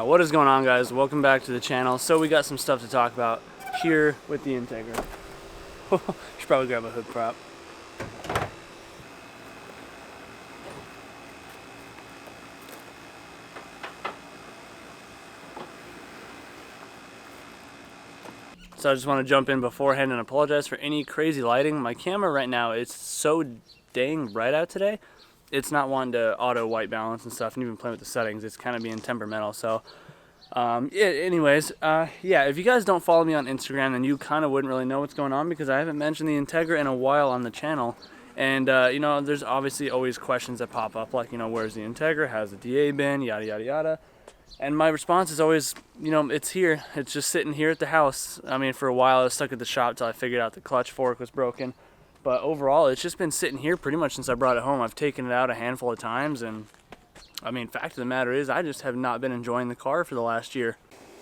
What is going on, guys? Welcome back to the channel. So we got some stuff to talk about here with the Integra. Should probably grab a hood prop. So I just want to jump in beforehand and apologize for any crazy lighting. My camera right now is so dang bright out today. It's not wanting to auto white balance and stuff, and even playing with the settings. It's kind of being temperamental. So anyways, if you guys don't follow me on Instagram, then you kind of wouldn't really know what's going on, because I haven't mentioned the Integra in a while on the channel. And you know, there's obviously always questions that pop up, like, you know, where's the Integra, how's the DA been, yada yada yada. And my response is always, you know, it's here. It's just sitting here at the house. I mean, for a while I was stuck at the shop till I figured out the clutch fork was broken. But overall, it's just been sitting here pretty much since I brought it home. I've taken it out a handful of times, and I mean, fact of the matter is, I just have not been enjoying the car for the last year.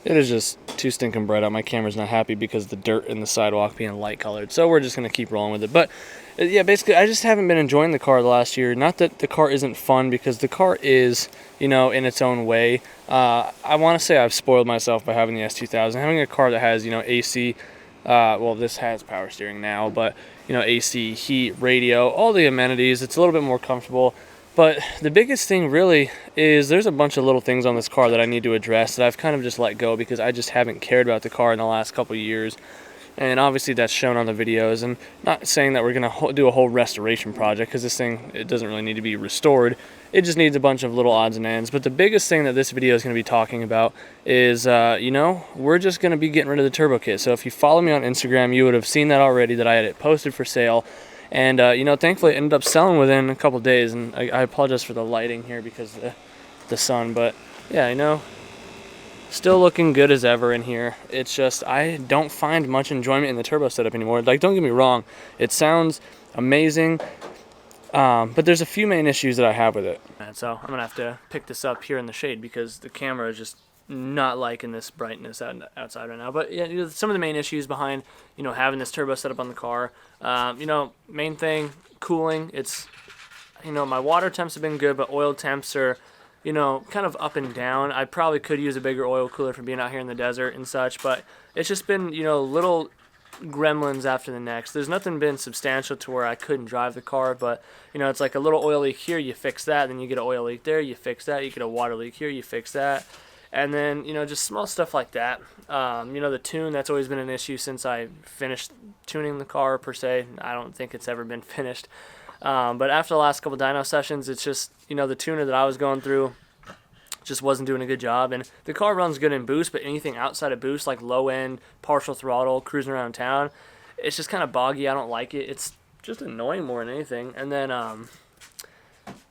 It is just too stinking bright out. My camera's not happy because of the dirt in the sidewalk being light colored. So we're just going to keep rolling with it. But yeah, basically, I just haven't been enjoying the car the last year. Not that the car isn't fun, because the car is, you know, in its own way. I want to say I've spoiled myself by having the S2000. Having a car that has, you know, AC, well, this has power steering now, but, you know, AC, heat, radio, all the amenities. It's a little bit more comfortable. But the biggest thing really is there's a bunch of little things on this car that I need to address that I've kind of just let go, because I just haven't cared about the car in the last couple of years. And obviously that's shown on the videos. And not saying that we're going to do a whole restoration project, because this thing, it doesn't really need to be restored. It just needs a bunch of little odds and ends. But the biggest thing that this video is going to be talking about is, you know, we're just going to be getting rid of the turbo kit. So if you follow me on Instagram, you would have seen that already, that I had it posted for sale. And, you know, thankfully it ended up selling within a couple days. And I apologize for the lighting here because of the sun. But, yeah, you know, still looking good as ever in here. It's just I don't find much enjoyment in the turbo setup anymore. Like, don't get me wrong. It sounds amazing. But there's a few main issues that I have with it. And so I'm going to have to pick this up here in the shade, because the camera is just not liking this brightness outside right now. But yeah, you know, some of the main issues behind, you know, having this turbo setup on the car, you know, main thing, cooling. It's, you know, my water temps have been good, but oil temps are, you know, kind of up and down. I probably could use a bigger oil cooler for being out here in the desert and such, but it's just been, you know, little gremlins after the next. There's nothing been substantial to where I couldn't drive the car, but, you know, it's like a little oil leak here, you fix that, then you get an oil leak there, you fix that, you get a water leak here, you fix that. And then, you know, just small stuff like that. You know, the tune, that's always been an issue since I finished tuning the car, per se. I don't think it's ever been finished. But after the last couple dyno sessions, it's just, you know, the tuner that I was going through just wasn't doing a good job. And the car runs good in boost, but anything outside of boost, like low end, partial throttle, cruising around town, it's just kind of boggy. I don't like it. It's just annoying more than anything. And then,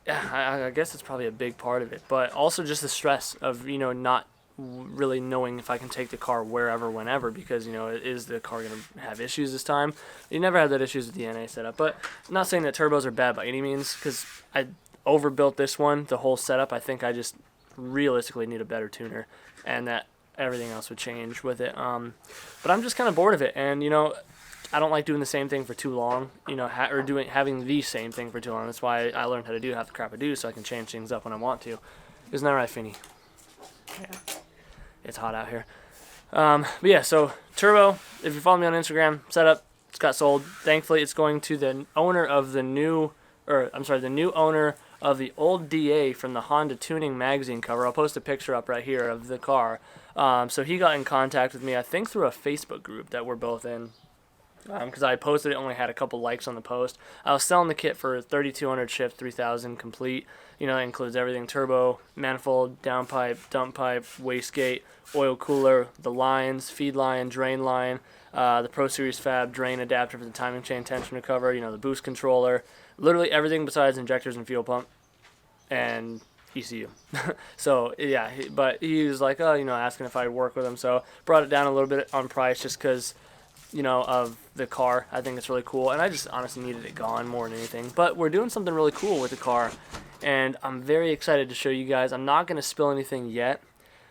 yeah, I guess it's probably a big part of it. But also just the stress of, you know, not really knowing if I can take the car wherever, whenever, because, you know, is the car going to have issues this time? You never had that issues with the NA setup. But I'm not saying that turbos are bad by any means, because I overbuilt this one, the whole setup. I think I just realistically need a better tuner, and that everything else would change with it. But I'm just kind of bored of it, and, you know, I don't like doing the same thing for too long, you know, having the same thing for too long. That's why I learned how to do half the crap I do, so I can change things up when I want to. Isn't that right, Finny? Yeah. It's hot out here. But yeah, so turbo, if you follow me on Instagram, setup, it's got sold. Thankfully, it's going to the owner of the new owner of the old DA from the Honda Tuning magazine cover. I'll post a picture up right here of the car. So he got in contact with me, I think through a Facebook group that we're both in. Because I posted it, only had a couple likes on the post. I was selling the kit for $3,200 shipped, $3,000 complete. You know, it includes everything: turbo, manifold, downpipe, dump pipe, wastegate, oil cooler, the lines, feed line, drain line, the Pro Series Fab drain adapter for the timing chain tension recover, you know, the boost controller, literally everything besides injectors and fuel pump and ECU. So yeah, but he was like, oh, you know, asking if I'd work with him. So brought it down a little bit on price just because, you know, of the car. I think it's really cool, and I just honestly needed it gone more than anything. But we're doing something really cool with the car, and I'm very excited to show you guys. I'm not going to spill anything yet.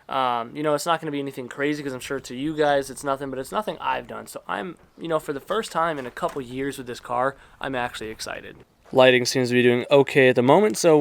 You know, it's not going to be anything crazy, because I'm sure to you guys it's nothing, but it's nothing I've done. So I'm, you know, for the first time in a couple years with this car, I'm actually excited. lighting seems to be doing okay at the moment. So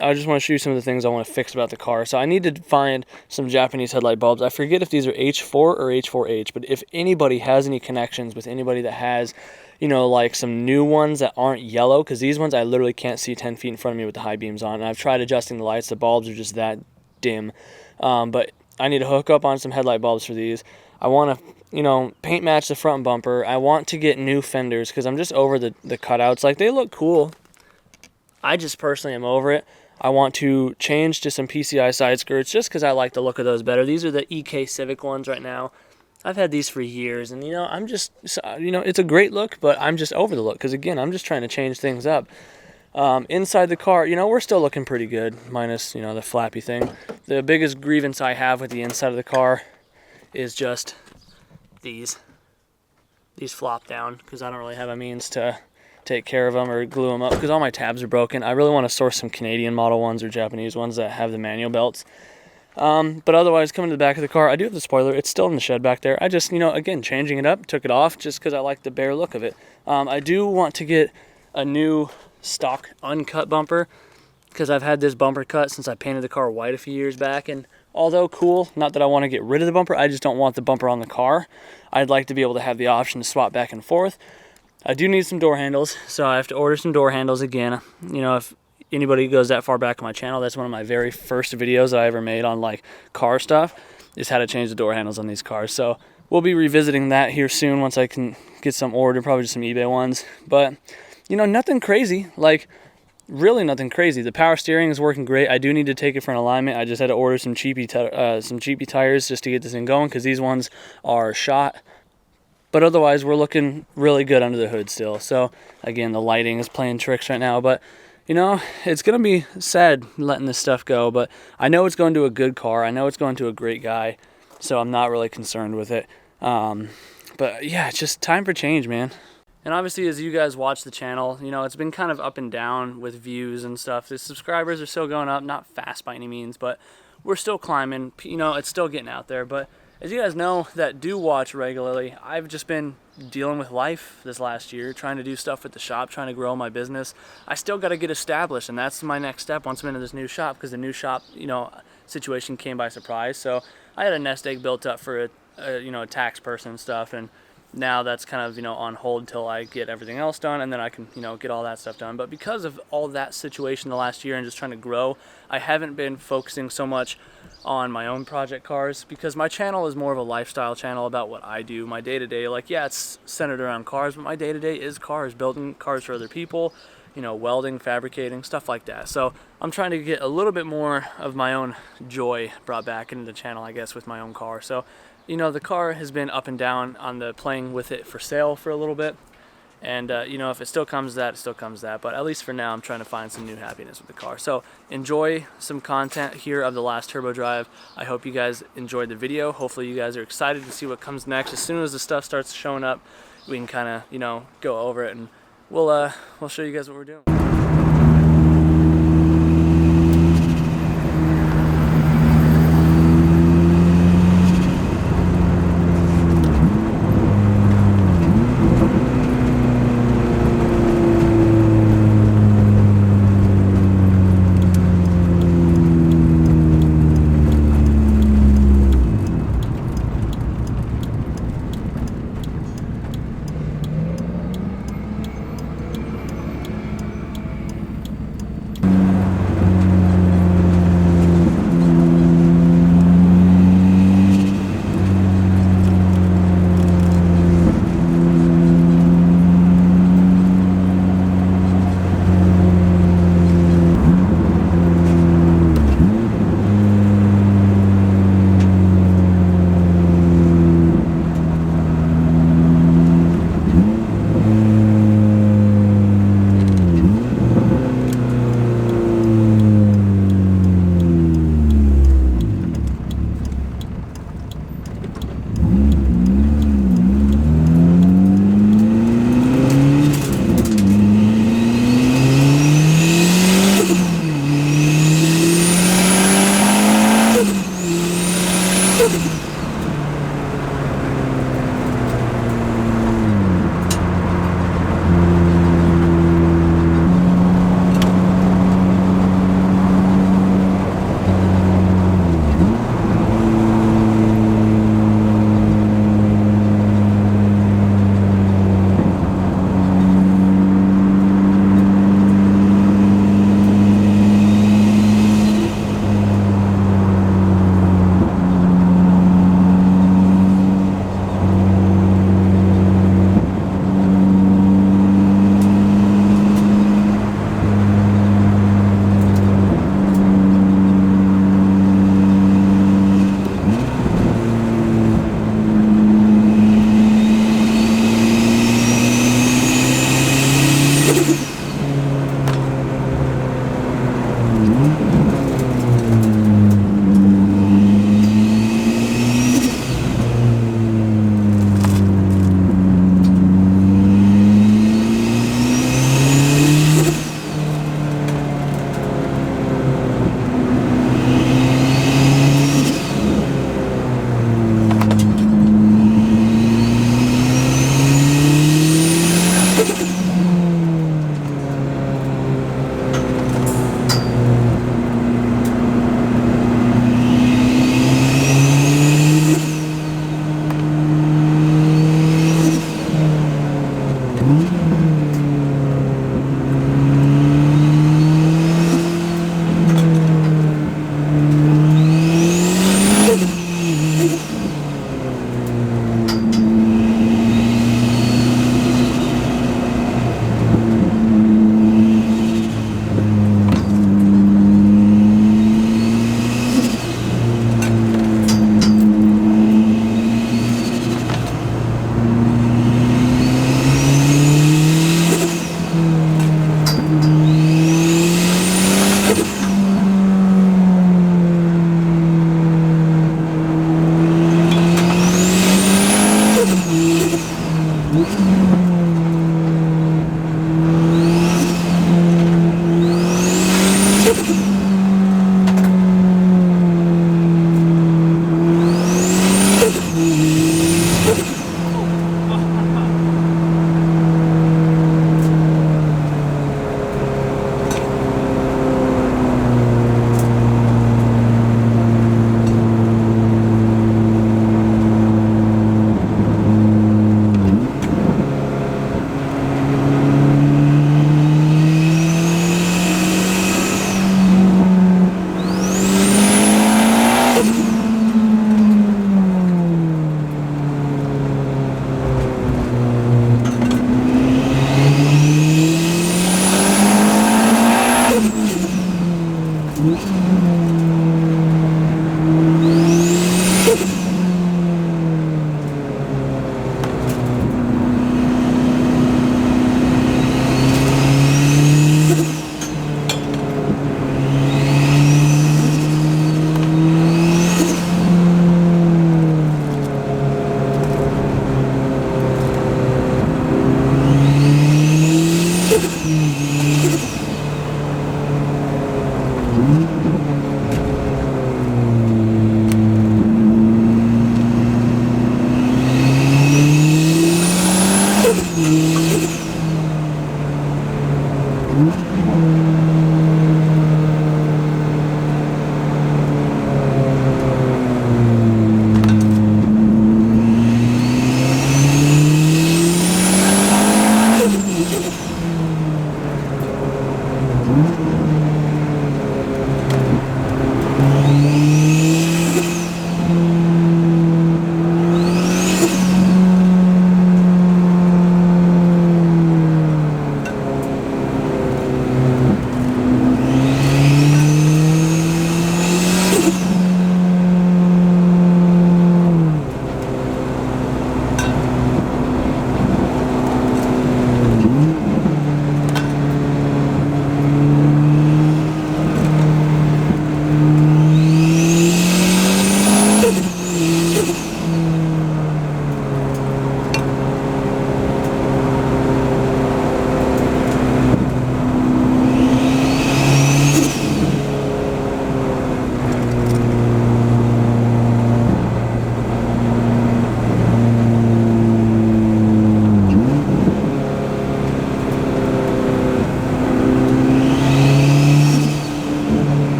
I just want to show you some of the things I want to fix about the car. So I need to find some Japanese headlight bulbs. I forget if these are H4 or H4H, but if anybody has any connections with anybody that has, you know, like some new ones that aren't yellow, because these ones I literally can't see 10 feet in front of me with the high beams on. And I've tried adjusting the lights. The bulbs are just that dim. But I need to hook up on some headlight bulbs for these. I want to, you know, paint match the front bumper. I want to get new fenders because I'm just over the cutouts. Like, they look cool. I just personally am over it. I want to change to some PCI side skirts just because I like the look of those better. These are the EK Civic ones right now. I've had these for years, and, you know, I'm just, you know, it's a great look, but I'm just over the look because, again, I'm just trying to change things up. Inside the car, you know, we're still looking pretty good, minus, you know, the flappy thing. The biggest grievance I have with the inside of the car is just these flop down because I don't really have a means to take care of them or glue them up because all my tabs are broken. I really want to source some Canadian model ones or Japanese ones that have the manual belts. But otherwise, coming to the back of the car, I do have the spoiler. It's still in the shed back there. I just, you know, again, changing it up, took it off just because I like the bare look of it. I do want to get a new stock uncut bumper because I've had this bumper cut since I painted the car white a few years back, and although cool, not that I want to get rid of the bumper, I just don't want the bumper on the car. I'd like to be able to have the option to swap back and forth. I do need some door handles, so I have to order some door handles again. You know, if anybody goes that far back on my channel, that's one of my very first videos that I ever made on like car stuff, is how to change the door handles on these cars. So we'll be revisiting that here soon once I can get some ordered, probably just some eBay ones. But, you know, nothing crazy, like really nothing crazy. The power steering is working great. I do need to take it for an alignment. I just had to order some cheapy tires just to get this thing going because these ones are shot. But otherwise, we're looking really good under the hood still. So, again, the lighting is playing tricks right now. But, you know, it's going to be sad letting this stuff go. But I know it's going to a good car. I know it's going to a great guy. So I'm not really concerned with it. But, yeah, it's just time for change, man. And obviously, as you guys watch the channel, you know, it's been kind of up and down with views and stuff. The subscribers are still going up, not fast by any means, but we're still climbing. You know, it's still getting out there. But as you guys know that do watch regularly, I've just been dealing with life this last year, trying to do stuff at the shop, trying to grow my business. I still got to get established, and that's my next step once I'm into this new shop, because the new shop, you know, situation came by surprise. So I had a nest egg built up for a tax person and stuff, and now that's kind of, you know, on hold till I get everything else done, and then I can, you know, get all that stuff done. But because of all that situation the last year and just trying to grow, I haven't been focusing so much on my own project cars, because my channel is more of a lifestyle channel about what I do, my day-to-day. Like, yeah, it's centered around cars, but my day-to-day is cars, building cars for other people, you know, welding, fabricating, stuff like that. So I'm trying to get a little bit more of my own joy brought back into the channel, I guess, with my own car. So, you know, the car has been up and down on the playing with it for sale for a little bit. And, you know, if it still comes to that, it still comes to that. But at least for now, I'm trying to find some new happiness with the car. So enjoy some content here of the last turbo drive. I hope you guys enjoyed the video. Hopefully you guys are excited to see what comes next. As soon as the stuff starts showing up, we can kind of, you know, go over it, and we'll show you guys what we're doing.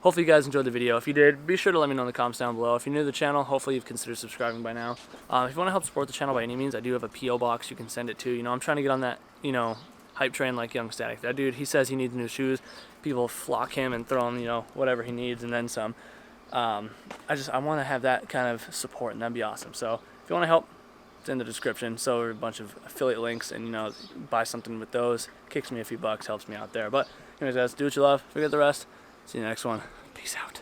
Hopefully you guys enjoyed the video. If you did, be sure to let me know in the comments down below. If you're new to the channel, hopefully you've considered subscribing by now. If you want to help support the channel by any means, I do have a P.O. box you can send it to. You know, I'm trying to get on that, you know, hype train like Young Static. That dude, he says he needs new shoes. People flock him and throw him, you know, whatever he needs and then some. I want to have that kind of support, and that'd be awesome. So if you want to help, it's in the description. So are a bunch of affiliate links, and you know, buy something with those. Kicks me a few bucks, helps me out there. But anyways, guys, do what you love. Forget the rest. See you in the next one. Peace out.